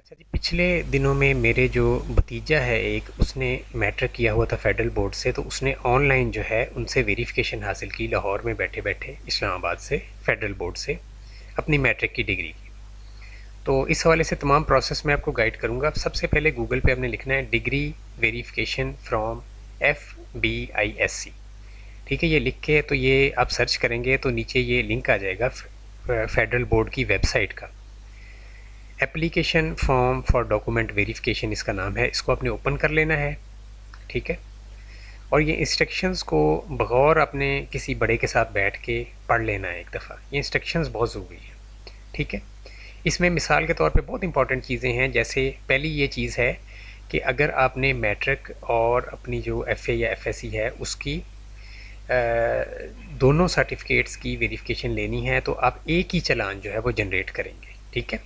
अच्छा जी, पिछले दिनों में मेरे जो भतीजा है एक, उसने मैट्रिक किया हुआ था फेडरल बोर्ड से, तो उसने ऑनलाइन जो है उनसे वेरिफिकेशन हासिल की लाहौर में बैठे बैठे इस्लामाबाद से, फेडरल बोर्ड से, अपनी मैट्रिक की डिग्री की। तो इस हवाले से तमाम प्रोसेस मैं आपको गाइड करूँगा। सबसे पहले गूगल पे आपने लिखना है डिग्री वेरिफिकेशन फ्रॉम FBISC। ठीक है, ये लिख के तो ये आप सर्च करेंगे तो नीचे ये लिंक आ जाएगा फेडरल बोर्ड की वेबसाइट का। Application form for document verification इसका नाम है, इसको आपने ओपन कर लेना है। ठीक है, और ये इंस्ट्रक्शंस को बगौर अपने किसी बड़े के साथ बैठ के पढ़ लेना है एक दफ़ा। ये इंस्ट्रक्शंस बहुत ज़रूरी है। ठीक है, इसमें मिसाल के तौर पे बहुत इंपॉर्टेंट चीज़ें हैं। जैसे पहली ये चीज़ है कि अगर आपने मैट्रिक और अपनी जो FA या FSC है उसकी दोनों सर्टिफिकेट्स की वेरिफिकेशन लेनी है, तो आप एक ही चालान जो है वो जनरेट करेंगे। ठीक है,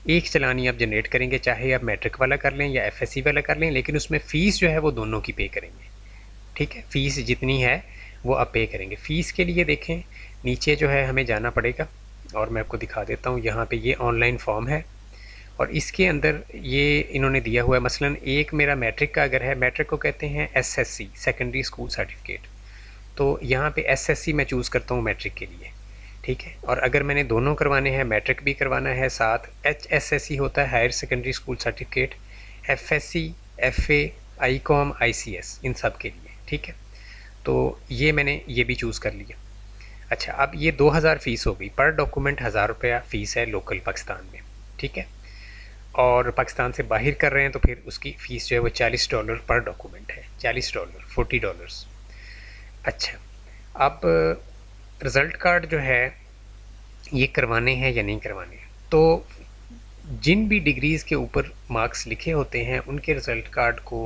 एक चालान ही आप जनरेट करेंगे, चाहे आप मैट्रिक वाला कर लें या FSC वाला कर लें, लेकिन उसमें फ़ीस जो है वो दोनों की पे करेंगे। ठीक है, फ़ीस जितनी है वो आप पे करेंगे। फ़ीस के लिए देखें नीचे जो है हमें जाना पड़ेगा, और मैं आपको दिखा देता हूँ। यहाँ पे ये ऑनलाइन फॉर्म है और इसके अंदर ये इन्होंने दिया हुआ है। मसलन एक मेरा मैट्रिक का अगर है, मैट्रिक को कहते हैं SSC, सेकेंडरी स्कूल सर्टिफिकेट, तो यहाँ पे SSC मैं चूज़ करता हूँ मैट्रिक के लिए। ठीक है, और अगर मैंने दोनों करवाने हैं, मैट्रिक भी करवाना है, साथ HSSC होता है higher secondary school certificate, FSC, FA, ICOM, ICS, इन सब के लिए। ठीक है, तो ये मैंने ये भी चूज़ कर लिया। अच्छा, अब ये 2000 फ़ीस हो गई, पर डॉक्यूमेंट 1000 रुपया फ़ीस है लोकल पाकिस्तान में। ठीक है, और पाकिस्तान से बाहर कर रहे हैं तो फिर उसकी फ़ीस जो है वो $40 पर डॉक्यूमेंट है। $40, $40। अच्छा, अब रिज़ल्ट कार्ड जो है ये करवाने हैं या नहीं करवाने हैं, तो जिन भी डिग्रीज़ के ऊपर मार्क्स लिखे होते हैं उनके रिज़ल्ट कार्ड को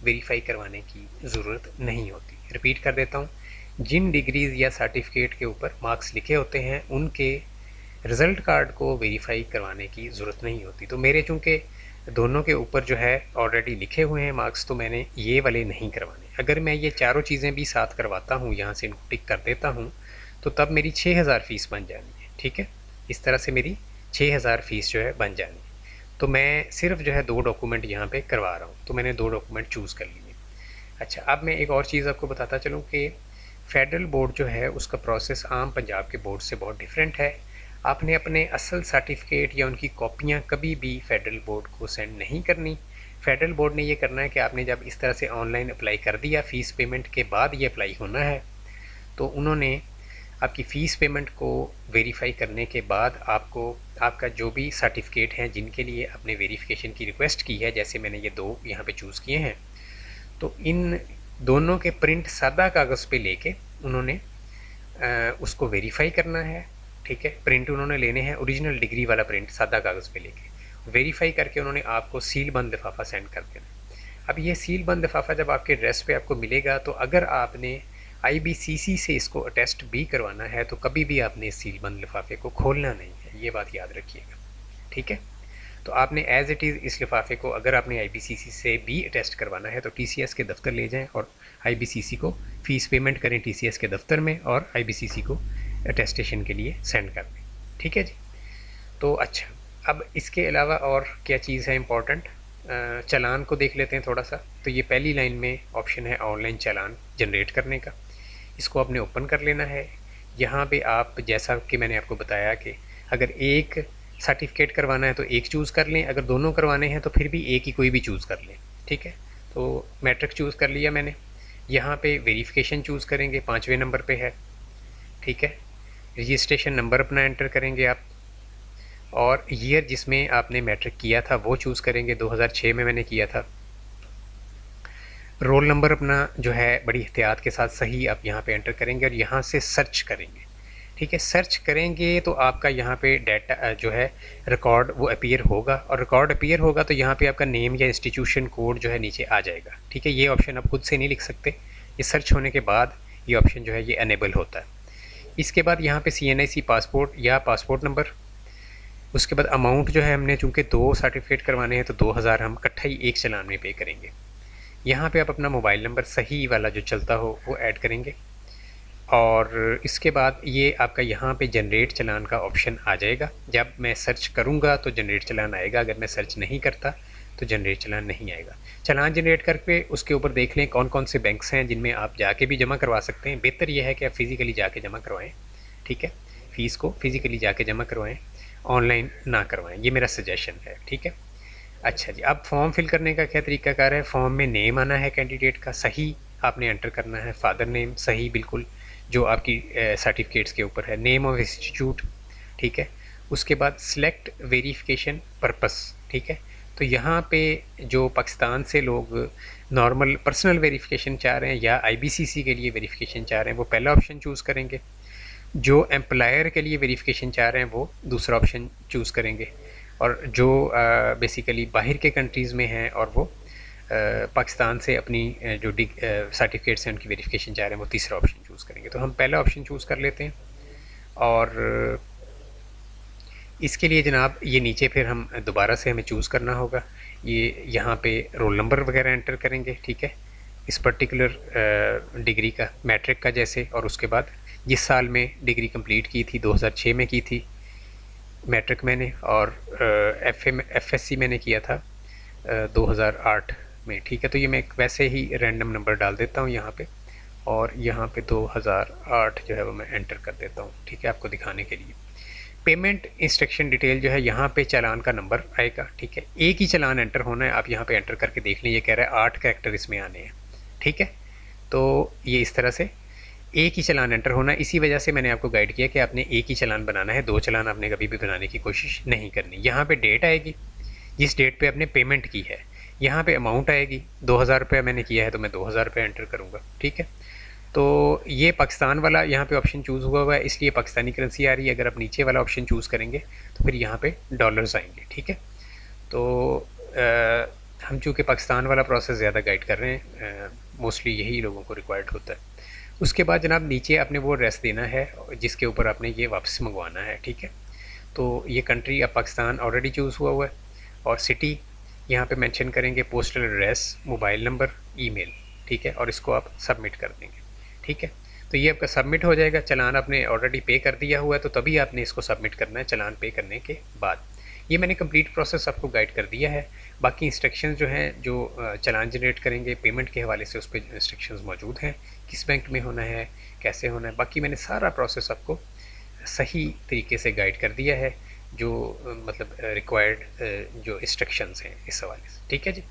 वेरीफाई करवाने की ज़रूरत नहीं होती। रिपीट कर देता हूँ, जिन डिग्रीज़ या सर्टिफिकेट के ऊपर मार्क्स लिखे होते हैं उनके रिज़ल्ट कार्ड को वेरीफाई करवाने की ज़रूरत नहीं होती। तो मेरे चूँकि दोनों के ऊपर जो है ऑलरेडी लिखे हुए हैं मार्क्स, तो मैंने ये वाले नहीं करवाने। अगर मैं ये चारों चीज़ें भी साथ करवाता हूँ, यहाँ से इनको टिक कर देता हूँ, तो तब मेरी 6000 फ़ीस बन जानी है। ठीक है, इस तरह से मेरी 6000 फ़ीस जो है बन जानी है। तो मैं सिर्फ जो है 2 डॉक्यूमेंट यहाँ पे करवा रहा हूँ, तो मैंने 2 डॉक्यूमेंट चूज़ कर लिए। अच्छा, अब मैं एक और चीज़ आपको बताता चलूँ कि फेडरल बोर्ड जो है उसका प्रोसेस आम पंजाब के बोर्ड से बहुत डिफरेंट है। आपने अपने असल सर्टिफिकेट या उनकी कॉपियाँ कभी भी फेडरल बोर्ड को सेंड नहीं करनी। फेडरल बोर्ड ने ये करना है कि आपने जब इस तरह से ऑनलाइन अप्लाई कर दिया, फ़ीस पेमेंट के बाद ये अप्लाई होना है, तो उन्होंने आपकी फ़ीस पेमेंट को वेरीफाई करने के बाद आपको आपका जो भी सर्टिफिकेट हैं जिनके लिए आपने वेरिफिकेशन की रिक्वेस्ट की है, जैसे मैंने ये 2 यहाँ पे चूज़ किए हैं, तो इन दोनों के प्रिंट सादा कागज़ पे लेके उन्होंने उसको वेरीफाई करना है। ठीक है, प्रिंट उन्होंने लेने हैं, ओरिजिनल डिग्री वाला प्रिंट सादा कागज़ पे लेके वेरीफाई करके उन्होंने आपको सील बंद लिफाफा सेंड कर देना। अब ये सील बंद लिफाफा जब आपके एड्रेस पे आपको मिलेगा, तो अगर आपने IBCC से इसको अटेस्ट भी करवाना है तो कभी भी आपने इस सील बंद लिफाफे को खोलना नहीं है, ये बात याद रखिएगा। ठीक है, तो आपने एज़ इट इज़ इस लिफाफे को अगर आपने IBCC से भी अटेस्ट करवाना है तो TCS के दफ्तर ले जाएं और IBCC को फ़ीस पेमेंट करें TCS के दफ्तर में, और IBCC को अटेस्टेशन के लिए सेंड कर दें। ठीक है जी, तो अच्छा, अब इसके अलावा और क्या चीज़ है इम्पॉर्टेंट, चालान को देख लेते हैं थोड़ा सा। तो ये पहली लाइन में ऑप्शन है ऑनलाइन चालान जनरेट करने का, इसको आपने ओपन कर लेना है। यहाँ पे आप, जैसा कि मैंने आपको बताया कि अगर एक सर्टिफिकेट करवाना है तो एक चूज़ कर लें, अगर दोनों करवाने हैं तो फिर भी एक ही कोई भी चूज़ कर लें। ठीक है, तो मैट्रिक चूज़ कर लिया मैंने। यहाँ पे वेरिफिकेशन चूज़ करेंगे, 5वें नंबर पे है। ठीक है, रजिस्ट्रेशन नंबर अपना एंटर करेंगे आप, और ईयर जिसमें आपने मैट्रिक किया था वो चूज़ करेंगे। 2006 में मैंने किया था। रोल नंबर अपना जो है बड़ी एहतियात के साथ सही आप यहाँ पे एंटर करेंगे और यहाँ से सर्च करेंगे। ठीक है, सर्च करेंगे तो आपका यहाँ पे डाटा जो है रिकॉर्ड वो अपीयर होगा, और रिकॉर्ड अपीयर होगा तो यहाँ पे आपका नेम या इंस्टीट्यूशन कोड जो है नीचे आ जाएगा। ठीक है, ये ऑप्शन आप खुद से नहीं लिख सकते, ये सर्च होने के बाद ये ऑप्शन जो है ये अनेबल होता है। इसके बाद यहाँ पे CNIC पासपोर्ट या पासपोर्ट नंबर, उसके बाद अमाउंट जो है हमने चूँकि 2 सर्टिफिकेट करवाने हैं तो 2000 हम इकट्ठा ही एक चालान में पे करेंगे। यहाँ पे आप अपना मोबाइल नंबर सही वाला जो चलता हो वो ऐड करेंगे। और इसके बाद ये आपका यहाँ पे जनरेट चालान का ऑप्शन आ जाएगा। जब मैं सर्च करूँगा तो जनरेट चालान आएगा, अगर मैं सर्च नहीं करता तो जनरेट चालान नहीं आएगा। चालान जनरेट करके उसके ऊपर देख लें कौन कौन से बैंक्स हैं जिनमें आप जाके भी जमा करवा सकते हैं। बेहतर यह है कि आप फ़िज़िकली जाके जमा करवाएं, ठीक है। फ़ीस को फ़िज़िकली जाके जमा करवाएं, ऑनलाइन ना करवाएं, ये मेरा सजेशन है, ठीक है। अच्छा जी, अब फॉर्म फिल करने का क्या तरीकाकार है। फॉर्म में नेम आना है कैंडिडेट का, सही आपने एंटर करना है, फादर नेम सही बिल्कुल जो आपकी सर्टिफिकेट्स के ऊपर है, नेम ऑफ इंस्टीट्यूट, ठीक है। उसके बाद सिलेक्ट वेरिफिकेशन पर्पस, ठीक है। तो यहाँ पे जो पाकिस्तान से लोग नॉर्मल पर्सनल वेरिफिकेशन चाह रहे हैं या आईबीसीसी के लिए वेरिफिकेशन चाह रहे हैं वो पहला ऑप्शन चूज़ करेंगे। जो एम्प्लॉयर के लिए वेरिफिकेशन चाह रहे हैं वो दूसरा ऑप्शन चूज़ करेंगे। और जो बेसिकली बाहर के कंट्रीज़ में हैं और वो पाकिस्तान से अपनी जो सर्टिफिकेट्स हैं उनकी वेरिफिकेशन चाह रहे हैं वो तीसरा ऑप्शन चूज़ करेंगे। तो हम पहला ऑप्शन चूज़ कर लेते हैं। और इसके लिए जनाब ये नीचे फिर हम दोबारा से हमें चूज़ करना होगा। ये यहाँ पे रोल नंबर वगैरह एंटर करेंगे, ठीक है, इस पर्टिकुलर डिग्री का, मैट्रिक का जैसे, और उसके बाद जिस साल में डिग्री कंप्लीट की थी, 2006 में की थी मैट्रिक मैंने, और एफएससी मैंने किया था 2008 में, ठीक है। तो ये मैं एक वैसे ही रैंडम नंबर डाल देता हूँ यहाँ पे, और यहाँ पे 2008 जो है वो मैं एंटर कर देता हूँ, ठीक है, आपको दिखाने के लिए। पेमेंट इंस्ट्रक्शन डिटेल जो है यहाँ पे चालान का नंबर आएगा, ठीक है। एक ही चालान एंटर होना है, आप यहाँ पे एंटर करके देख लें, ये कह रहा है 8 कैरेक्टर इसमें आने हैं, ठीक है। तो ये इस तरह से एक ही चालान एंटर होना है। इसी वजह से मैंने आपको गाइड किया कि आपने एक ही चालान बनाना है, 2 चालान आपने कभी भी बनाने की कोशिश नहीं करनी। यहाँ पे डेट आएगी जिस डेट पे आपने पेमेंट की है, यहाँ पे अमाउंट आएगी, 2000 रुपये मैंने किया है तो मैं 2000 रुपये एंटर करूँगा, ठीक है। तो ये पाकिस्तान वाला यहाँ पे ऑप्शन चूज़ हुआ हुआ है, इसलिए पाकिस्तानी करेंसी आ रही है। अगर आप नीचे वाला ऑप्शन चूज़ करेंगे तो फिर यहाँ पे डॉलर्स आएंगे, ठीक है। तो हम चूँकि पाकिस्तान वाला प्रोसेस ज़्यादा गाइड कर रहे हैं, मोस्टली यही लोगों को रिक्वायर्ड होता है। उसके बाद जनाब नीचे आपने वो एड्रेस देना है जिसके ऊपर आपने ये वापस मंगवाना है, ठीक है। तो ये कंट्री अब पाकिस्तान ऑलरेडी चूज़ हुआ है, और सिटी यहाँ पे मेंशन करेंगे, postal address, mobile number, email, ठीक है, और इसको आप सबमिट कर देंगे, ठीक है। तो ये आपका सबमिट हो जाएगा। चालान आपने ऑलरेडी पे कर दिया हुआ है तो तभी आपने इसको सबमिट करना है चालान पे करने के बाद। ये मैंने कंप्लीट प्रोसेस आपको गाइड कर दिया है। बाकी इंस्ट्रक्शंस जो हैं, जो चालान जनरेट करेंगे पेमेंट के हवाले से, उस पर इंस्ट्रक्शंस मौजूद हैं, किस बैंक में होना है, कैसे होना है। बाकी मैंने सारा प्रोसेस आपको सही तरीके से गाइड कर दिया है, जो मतलब रिक्वायर्ड जो इंस्ट्रक्शंस हैं इस हवाले से, ठीक है जी।